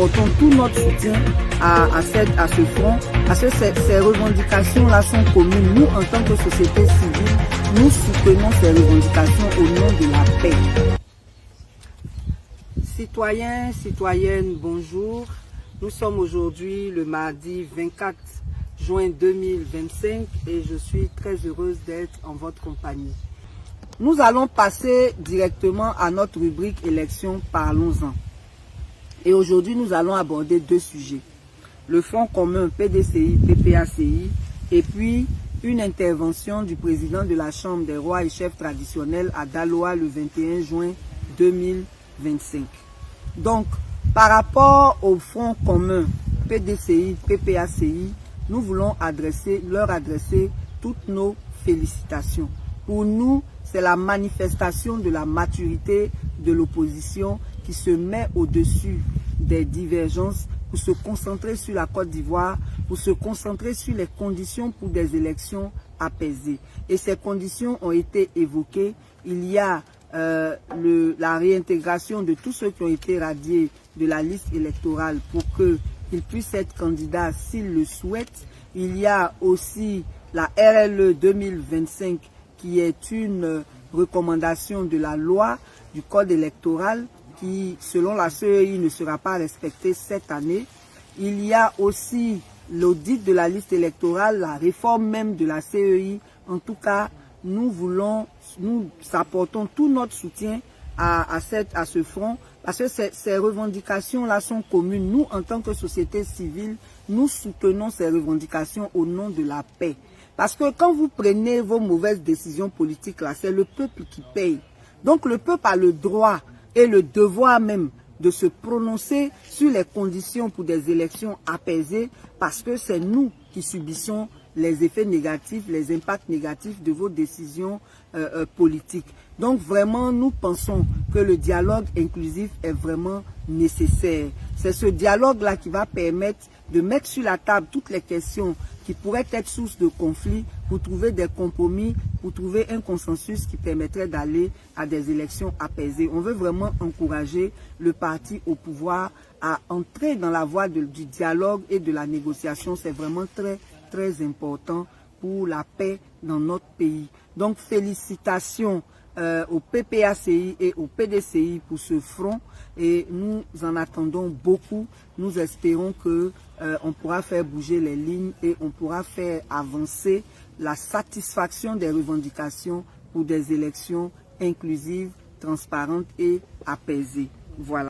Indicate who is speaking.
Speaker 1: apportons tout notre soutien à ce front, parce que ces revendications-là sont communes. Nous, en tant que société civile, nous soutenons ces revendications au nom de la paix. Citoyens, citoyennes, bonjour. Nous sommes aujourd'hui le mardi 24 juin 2025 et je suis très heureuse d'être en votre compagnie. Nous allons passer directement à notre rubrique élections, parlons-en. Et aujourd'hui, nous allons aborder deux sujets. Le Front commun PDCI, PPACI et puis une intervention du président de la Chambre des rois et chefs traditionnels à Daloa le 21 juin 2025. Donc, par rapport au Front commun PDCI, PPACI, nous voulons leur adresser toutes nos félicitations. Pour nous, c'est la manifestation de la maturité de l'opposition qui se met au-dessus des divergences pour se concentrer sur la Côte d'Ivoire, pour se concentrer sur les conditions pour des élections apaisées. Et ces conditions ont été évoquées. Il y a la réintégration de tous ceux qui ont été radiés de la liste électorale pour qu'ils puissent être candidats s'ils le souhaitent. Il y a aussi la RLE 2025 qui est une recommandation de la loi du code électoral qui, selon la CEI, ne sera pas respectée cette année. Il y a aussi l'audit de la liste électorale, la réforme même de la CEI. En tout cas, nous apportons tout notre soutien à ce front parce que ces revendications-là sont communes. Nous, en tant que société civile, nous soutenons ces revendications au nom de la paix. Parce que quand vous prenez vos mauvaises décisions politiques, là, c'est le peuple qui paye. Donc le peuple a le droit et le devoir même de se prononcer sur les conditions pour des élections apaisées parce que c'est nous qui subissons les effets négatifs, les impacts négatifs de vos décisions politiques. Donc vraiment, nous pensons que le dialogue inclusif est vraiment nécessaire. C'est ce dialogue-là qui va permettre de mettre sur la table toutes les questions qui pourraient être source de conflit pour trouver des compromis, pour trouver un consensus qui permettrait d'aller à des élections apaisées. On veut vraiment encourager le parti au pouvoir à entrer dans la voie du dialogue et de la négociation. C'est vraiment très, très important pour la paix dans notre pays. Donc, félicitations au PPACI et au PDCI pour ce front et nous en attendons beaucoup. Nous espérons que on pourra faire bouger les lignes et on pourra faire avancer la satisfaction des revendications pour des élections inclusives, transparentes et apaisées. Voilà.